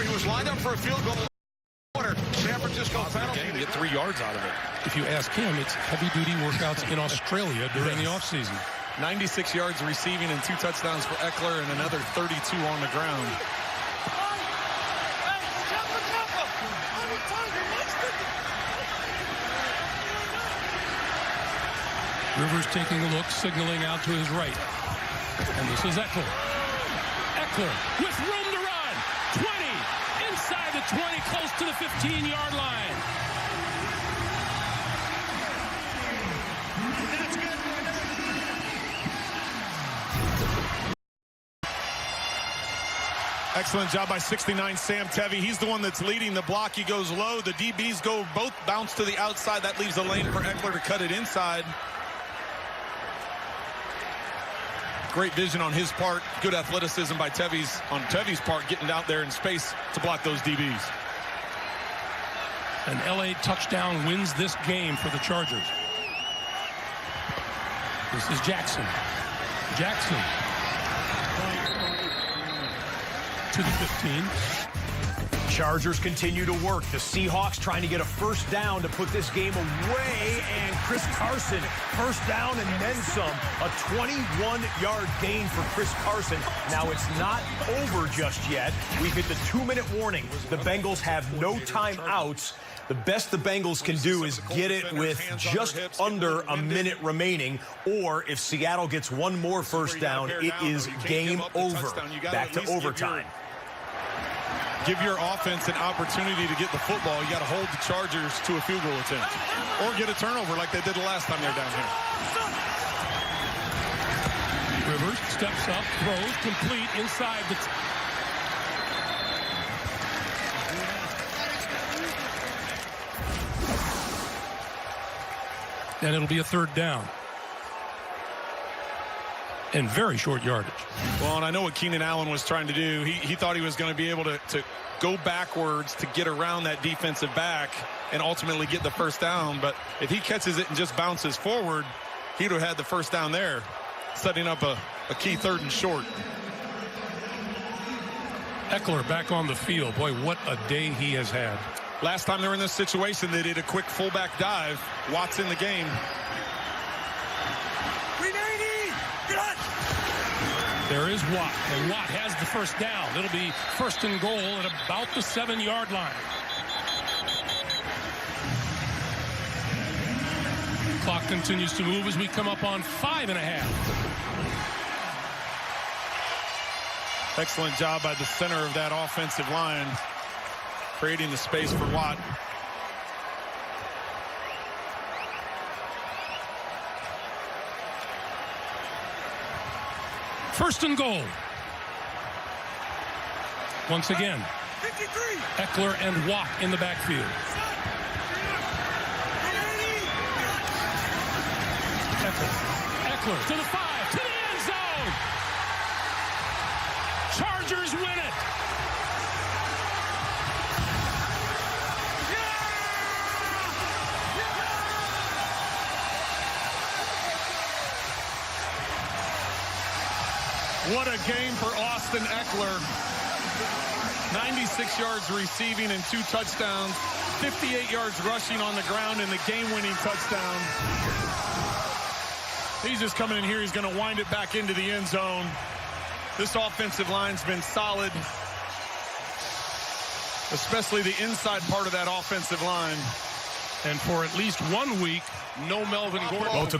Remember, he was lined up for a field goal. San Francisco penalty to get 3 yards out of it. If you ask him, it's heavy-duty workouts in Australia during the offseason. 96 yards receiving and 2 touchdowns for Ekeler and another 32 on the ground. Rivers taking a look, signaling out to his right. And this is Ekeler. Ekeler with room to run. 20, inside the 20, close to the 15-yard line. Excellent job by 69 Sam Tevi. He's the one that's leading the block. He goes low. The DBs go both bounce to the outside. That leaves a lane for Ekeler to cut it inside. Great vision on his part. Good athleticism by Tevi's part, getting out there in space to block those DBs. An LA touchdown wins this game for the Chargers. This is Jackson. Jackson to the 15. Chargers continue to work. The Seahawks trying to get a first down to put this game away. And Chris Carson, first down and then some. A 21-yard gain for Chris Carson. Now it's not over just yet. We've hit the 2-minute warning. The Bengals have no timeouts. The best the Bengals can do is get it with just under a minute remaining. Or if Seattle gets one more first down, it is game over. Back to overtime. Give your offense an opportunity to get the football. You got to hold the Chargers to a field goal attempt or get a turnover like they did the last time they're down here. Rivers steps up, throws, complete inside the... And it'll be a third down. And very short yardage. Well, and I know what Keenan Allen was trying to do. He thought he was going to be able to go backwards to get around that defensive back and ultimately get the first down. But if he catches it and just bounces forward, he'd have had the first down there, setting up a key third and short. Ekeler back on the field. Boy, what a day he has had. Last time they were in this situation, they did a quick fullback dive. Watt's in the game. There is Watt, and Watt has the first down. It'll be first and goal at about the 7-yard line. Clock continues to move as we come up on 5.5. Excellent job by the center of that offensive line, creating the space for Watt. First and goal. Once again, 53. Ekeler and Watt in the backfield. Ekeler to the 5, to the end zone. Chargers win it. What a game for Austin Ekeler. 96 yards receiving and 2 touchdowns. 58 yards rushing on the ground and the game-winning touchdown. He's just coming in here. He's going to wind it back into the end zone. This offensive line's been solid, especially the inside part of that offensive line. And for at least 1 week, no Melvin Gordon. Well, to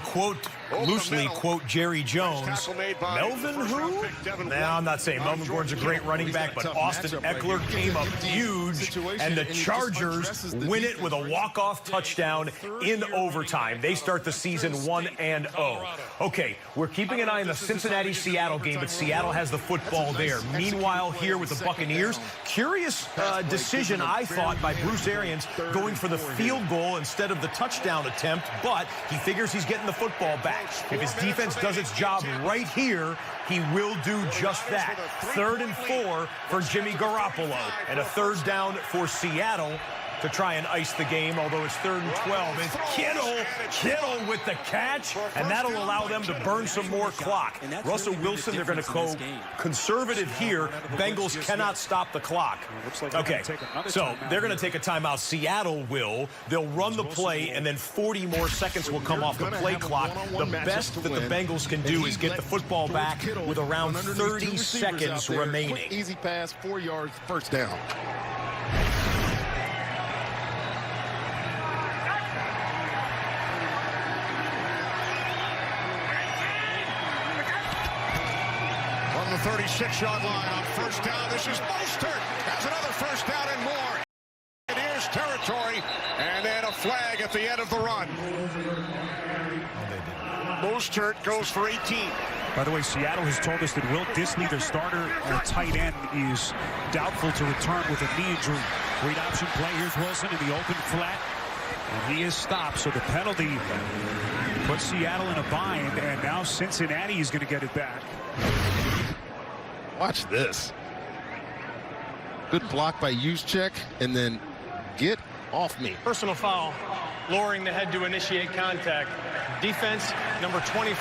loosely quote Jerry Jones, Melvin who? Now, I'm not saying Melvin Gordon's a great running back, but Austin Ekeler came up huge, and the Chargers win it with a walk-off touchdown in overtime. They start the season 1-0. Okay, we're keeping an eye on the Cincinnati-Seattle game, but Seattle has the football there. Meanwhile, here with the Buccaneers, curious decision, I thought, by Bruce Arians going for the field goal instead of the touchdown attempt, but he figures he's getting the football back. If his defense does its job right here, he will do just that. 3rd and 4 for Jimmy Garoppolo, and a third down for Seattle to try and ice the game, although it's 3rd and 12. It's Kittle with the catch, and that'll allow them to burn some more clock. Russell Wilson, they're going to go conservative here. Bengals cannot stop the clock. Okay, so they're going to take a timeout. Seattle will. They'll run the play, and then 40 more seconds will come off the play clock. The best that the Bengals can do is get the football back with around 30 seconds remaining. Easy pass, 4 yards, first down. From the 36-yard line on first down, this is Mostert. Has another first down and more. It is territory, and then a flag at the end of the run. Mostert goes for 18. By the way, Seattle has told us that Will Dissly, their starter or tight end, is doubtful to return with a knee injury. Read option play. Here's Wilson in the open flat, and he is stopped. So the penalty puts Seattle in a bind, and now Cincinnati is going to get it back. Watch this. Good block by Juszczyk, and then get off me. Personal foul, lowering the head to initiate contact. Defense, number 24.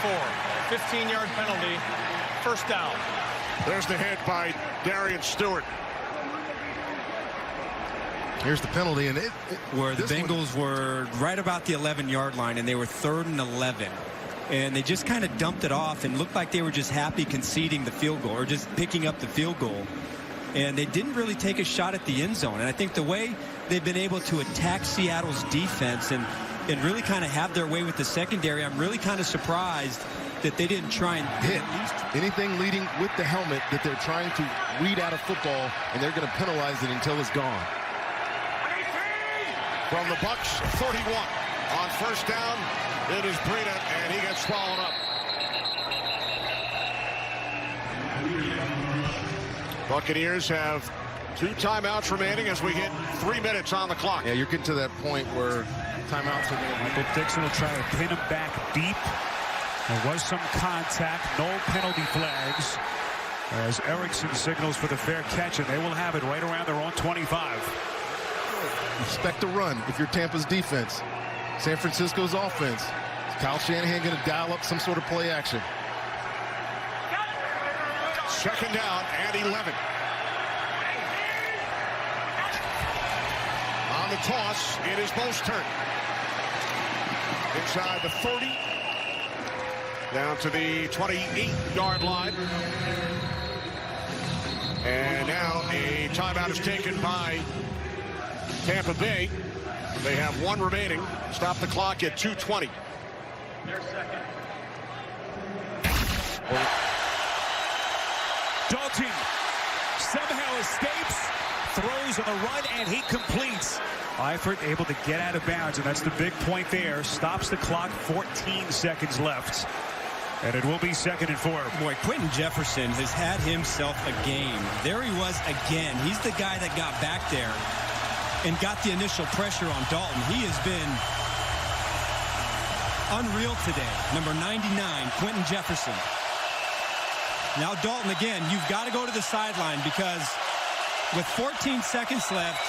15-yard penalty, first down. There's the hit by Darian Stewart. Here's the penalty, and where the Bengals were right about the 11-yard line, and they were 3rd and 11. And they just kind of dumped it off and looked like they were just happy conceding the field goal or just picking up the field goal. And they didn't really take a shot at the end zone. And I think the way they've been able to attack Seattle's defense and really kind of have their way with the secondary, I'm really kind of surprised that they didn't try and hit anything leading with the helmet that they're trying to weed out of football, and they're going to penalize it until it's gone. From the Bucs 41 on first down, it is Breida, and he gets swallowed up. Buccaneers have 2 timeouts remaining as we hit 3 minutes on the clock. Yeah, you're getting to that point where timeouts are going. Michael Dixon will try to pin him back deep. There was some contact, no penalty flags, as Erickson signals for the fair catch, and they will have it right around their own 25. Expect a run if you're Tampa's defense. San Francisco's offense. Is Kyle Shanahan going to dial up some sort of play action? Second down and 11. On the toss, it is Mostert. Inside the 30. Down to the 28-yard line. And now a timeout is taken by Tampa Bay. They have 1 remaining. Stop the clock at 2:20. Dalton somehow escapes, throws on the run, and he completes. Eifert able to get out of bounds, and that's the big point there. Stops the clock, 14 seconds left. And it will be 2nd and 4. Boy, Quentin Jefferson has had himself a game. There he was again. He's the guy that got back there and got the initial pressure on Dalton. He has been unreal today. Number 99, Quentin Jefferson. Now Dalton again, you've got to go to the sideline because with 14 seconds left,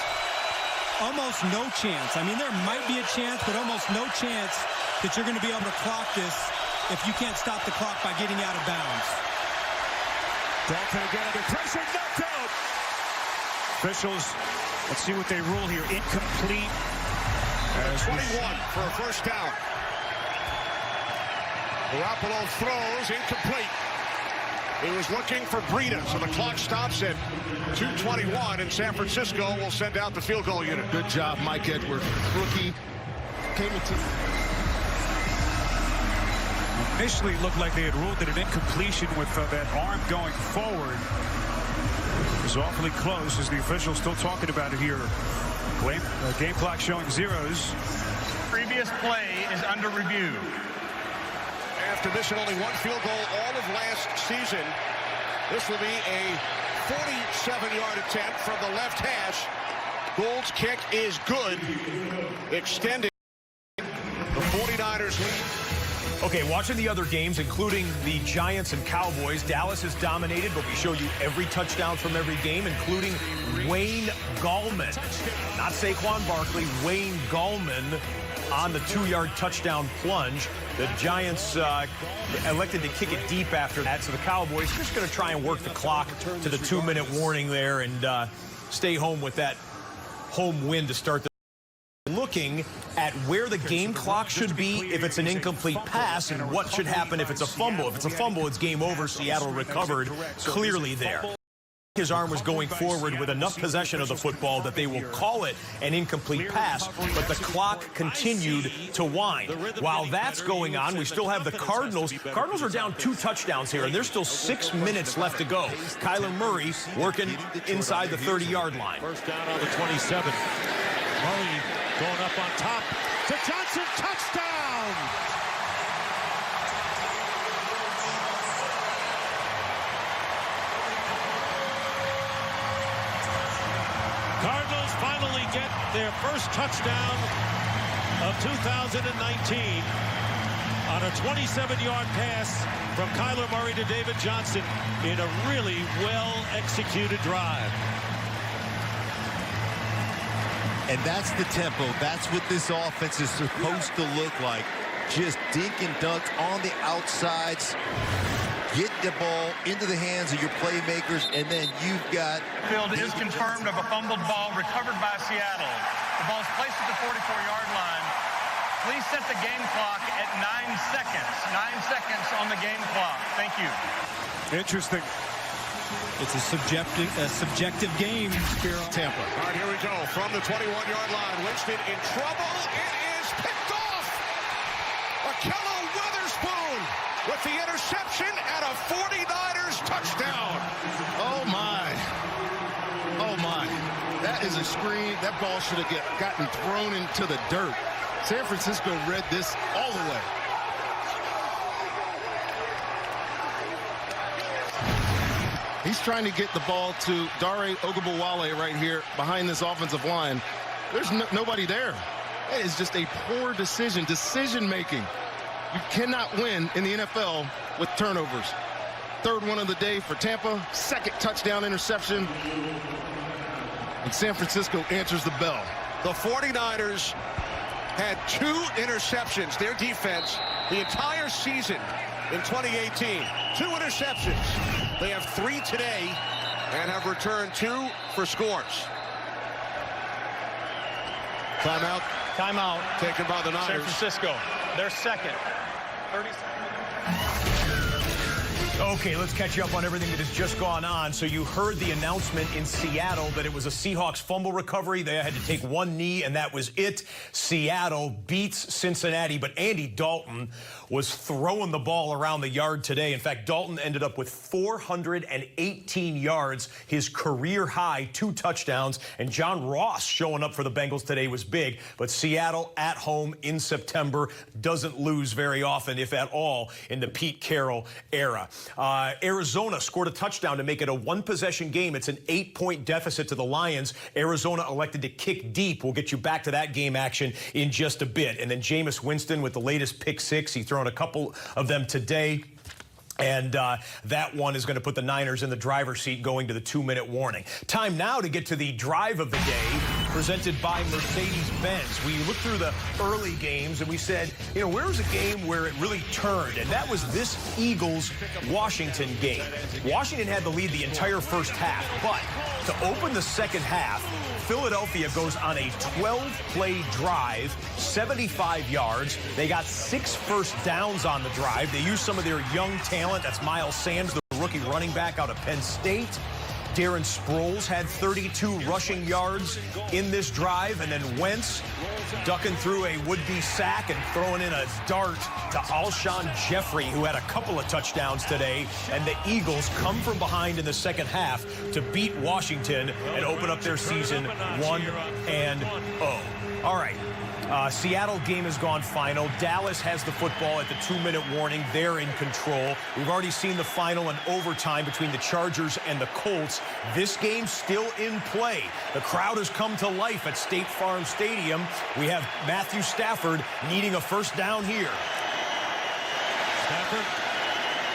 almost no chance. I mean, there might be a chance, but almost no chance that you're going to be able to clock this if you can't stop the clock by getting out of bounds. Dalton again under pressure, knocked out. Officials, let's see what they rule here. Incomplete. 21 for a first down. Garoppolo throws, incomplete. He was looking for Breida, so the clock stops at 2:21, and San Francisco will send out the field goal unit. Good job, Mike Edwards. Rookie came into... Initially looked like they had ruled it an incompletion with that arm going forward. It was awfully close as the officials still talking about it here. Game clock showing zeros. Previous play is under review. After missing only 1 field goal all of last season, this will be a 47-yard attempt from the left hash. Gould's kick is good, extending the 49ers lead. Okay, watching the other games, including the Giants and Cowboys, Dallas is dominated, but we show you every touchdown from every game, including Wayne Gallman. Not Saquon Barkley, Wayne Gallman on the 2-yard touchdown plunge. The Giants elected to kick it deep after that, so the Cowboys just going to try and work the clock to the 2-minute warning there and stay home with that home win to start the looking at where the game clock should be if it's an incomplete pass and what should happen if it's a fumble. If it's a fumble, it's game over. Seattle recovered clearly there. His arm was going forward with enough possession of the football that they will call it an incomplete pass, but the clock continued to wind. While that's going on, we still have the Cardinals. Cardinals are down 2 touchdowns here, and there's still 6 minutes left to go. Kyler Murray working inside the 30-yard line. First down on the 27. Murray going up on top to Johnson, touchdown! Cardinals finally get their first touchdown of 2019 on a 27-yard pass from Kyler Murray to David Johnson in a really well-executed drive. And that's the tempo. That's what this offense is supposed to look like. Just dink and dunk on the outsides. Get the ball into the hands of your playmakers, and then you've got... Field is confirmed of a fumbled ball recovered by Seattle. The ball is placed at the 44-yard line. Please set the game clock at 9 seconds. 9 seconds on the game clock. Thank you. Interesting. It's a subjective game, Spiro. Tampa. All right, here we go. From the 21-yard line, Winston in trouble. It is picked off. Ahkello Witherspoon with the interception and a 49ers touchdown. Oh, my. Oh, my. That is a screen. That ball should have gotten thrown into the dirt. San Francisco read this all the way. He's trying to get the ball to Dare Ogunbowale right here behind this offensive line. There's nobody there. That is just a poor decision-making. You cannot win in the NFL with turnovers. Third one of the day for Tampa. Second touchdown interception. And San Francisco answers the bell. The 49ers had 2 interceptions. Their defense, the entire season in 2018. 2 interceptions. They have 3 today and have returned 2 for scores. Timeout. Timeout. Taken by the Niners. San Francisco, their second. 30 seconds. Okay, let's catch you up on everything that has just gone on. So you heard the announcement in Seattle that it was a Seahawks fumble recovery. They had to take 1 knee, and that was it. Seattle beats Cincinnati, but Andy Dalton was throwing the ball around the yard today. In fact, Dalton ended up with 418 yards, his career high, 2 touchdowns. And John Ross showing up for the Bengals today was big. But Seattle at home in September doesn't lose very often, if at all, in the Pete Carroll era. Arizona scored a touchdown to make it a 1-possession game. It's an 8-point deficit to the Lions. Arizona elected to kick deep. We'll get you back to that game action in just a bit. And then Jameis Winston with the latest pick 6. He's thrown a couple of them today. And that one is going to put the Niners in the driver's seat going to the 2-minute warning. Time now to get to the drive of the day presented by Mercedes-Benz. We looked through the early games and we said, you know, where was a game where it really turned? And that was this Eagles-Washington game. Washington had the lead the entire first half, but to open the second half, Philadelphia goes on a 12-play drive, 75 yards. They got 6 first downs on the drive. They used some of their young talent. That's Miles Sanders, the rookie running back out of Penn State. Darren Sproles had 32 rushing yards in this drive, and then Wentz ducking through a would-be sack and throwing in a dart to Alshon Jeffrey, who had a couple of touchdowns today. And the Eagles come from behind in the second half to beat Washington and open up their season 1-0. All right. Seattle game has gone final. Dallas has the football at the 2-minute warning. They're in control. We've already seen the final and overtime between the Chargers and the Colts. This game still in play. The crowd has come to life at State Farm Stadium. We have Matthew Stafford needing a first down here. Stafford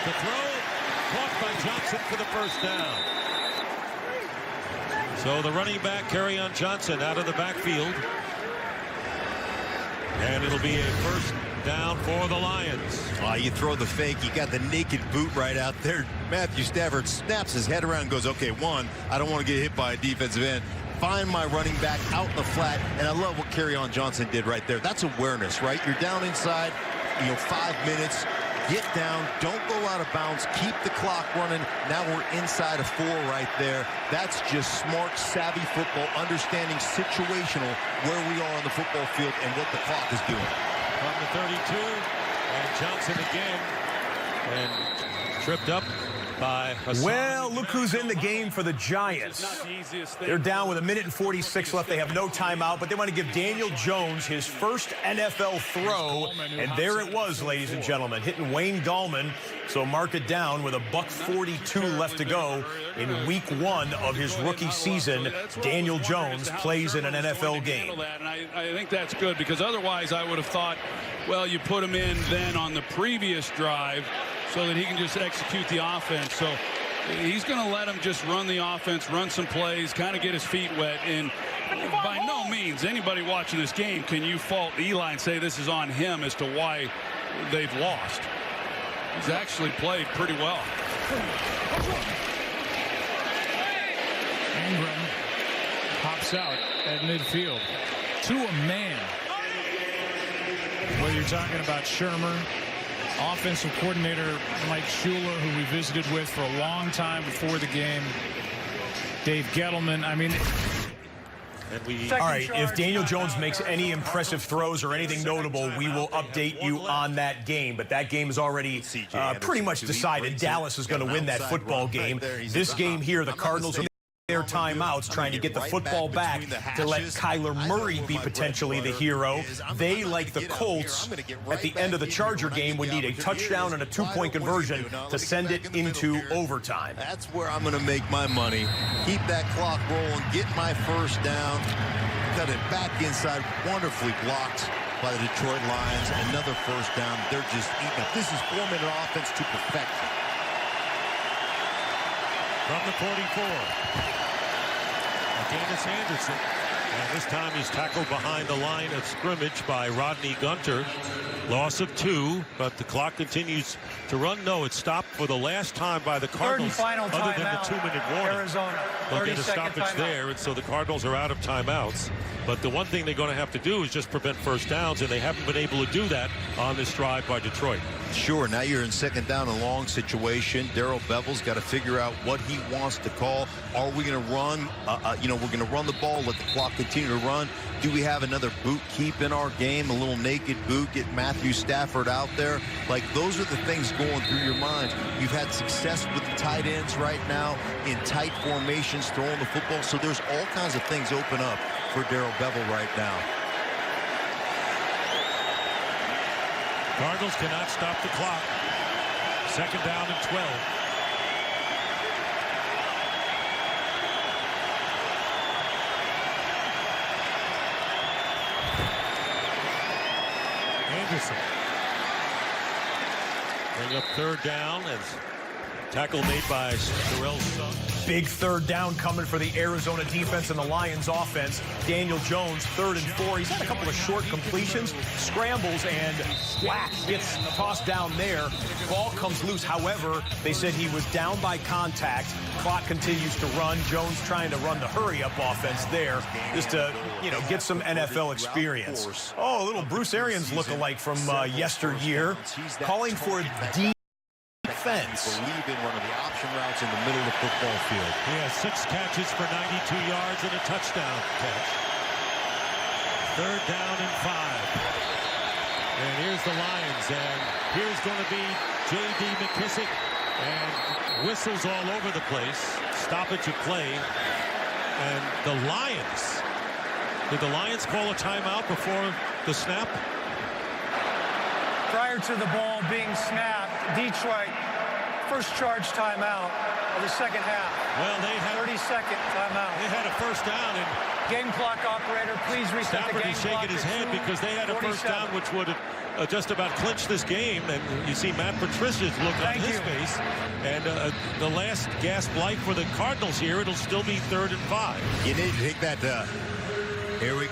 to throw. Caught by Johnson for the first down. So the running back, Kerryon Johnson, out of the backfield. And it'll be a first down for the Lions. You throw the fake. You got the naked boot right out there. Matthew Stafford snaps his head around and goes, okay, one, I don't want to get hit by a defensive end. Find my running back out in the flat. And I love what Kerryon Johnson did right there. That's awareness, right? You're down inside, 5 minutes. Get down, don't go out of bounds, keep the clock running. Now we're inside of 4 right there. That's just smart, savvy football, understanding situational where we are on the football field and what the clock is doing. From the 32, and Johnson again, and tripped up by Hassan. Well, look who's in the game for the Giants. They're down with 1:46 left. They have no timeout, but they want to give Daniel Jones his first NFL throw. And there it was, ladies and gentlemen, hitting Wayne Gallman. So mark it down with $1:42 left to go in week 1 of his rookie season. Daniel Jones plays in an NFL game. And I think that's good, because otherwise I would have thought, well, you put him in then on the previous drive so that he can just execute the offense. So he's going to let him just run the offense, run some plays, kind of get his feet wet. And by no means, anybody watching this game, can you fault Eli and say this is on him as to why they've lost. He's actually played pretty well. Ingram pops out at midfield to a man. Whether you're talking about Shermer, offensive coordinator Mike Schuler, who we visited with for a long time before the game, Dave Gettleman. I mean, all right, if Daniel Jones makes any impressive throws or anything notable, we will update you on that game. But that game is already pretty much decided. Dallas is going to win that football game. This game here, the Cardinals are their timeouts trying to get the football back to let Kyler Murray be potentially the hero. They, like the Colts, at the end of the Charger game, would need a touchdown and a 2-point conversion to send it into overtime. That's where I'm going to make my money. Keep that clock rolling, get my first down, cut it back inside, wonderfully blocked by the Detroit Lions. Another first down. They're just eating up. This is 4-minute offense to perfection. From the 44. Dennis Anderson, and this time he's tackled behind the line of scrimmage by Rodney Gunter. Loss of 2, but the clock continues to run. No, it stopped for the last time by the Cardinals, other than the 2-minute warning. Arizona. They'll get a stoppage there, and so the Cardinals are out of timeouts. But the one thing they're going to have to do is just prevent first downs, and they haven't been able to do that on this drive by Detroit. Sure, now you're in second down and long situation. Darrell Bevell's got to figure out what he wants to call. Are we going to run? We're going to run the ball, let the clock continue to run. Do we have another boot keep in our game? A little naked boot, get Matthew Stafford out there. Like, those are the things going through your mind. You've had success with the tight ends right now in tight formations, throwing the football. So there's all kinds of things open up for Darrell Bevell right now. Cardinals cannot stop the clock. Second down and 12. Anderson. Bring up third down as tackle made by Terrell Suggs. Big third down coming for the Arizona defense and the Lions offense. Daniel Jones, 3rd and 4. He's had a couple of short completions, scrambles, and whack, gets tossed down there. Ball comes loose. However, they said he was down by contact. Clock continues to run. Jones trying to run the hurry-up offense there just to, get some NFL experience. Oh, a little Bruce Arians look-alike from yesteryear, calling for defense. Believe in one of the option routes in the middle of the football field. He has 6 catches for 92 yards and a touchdown catch. Third down and 5. And here's the Lions, and here's going to be J.D. McKissick, and whistles all over the place. Stoppage of play. And the Lions, did the Lions call a timeout before the snap? Prior to the ball being snapped, Detroit first charge timeout of the second half. Well, they had 30-second timeout. They had a first down, and Game clock operator, please reset Stafford the game is shaking clock his to head because they had a first 2:47. down, which would have just about clinched this game. And you see Matt Patricia's look on his face. And the last gasp light for the Cardinals here. It'll still be 3rd and 5. You need to take that. Here we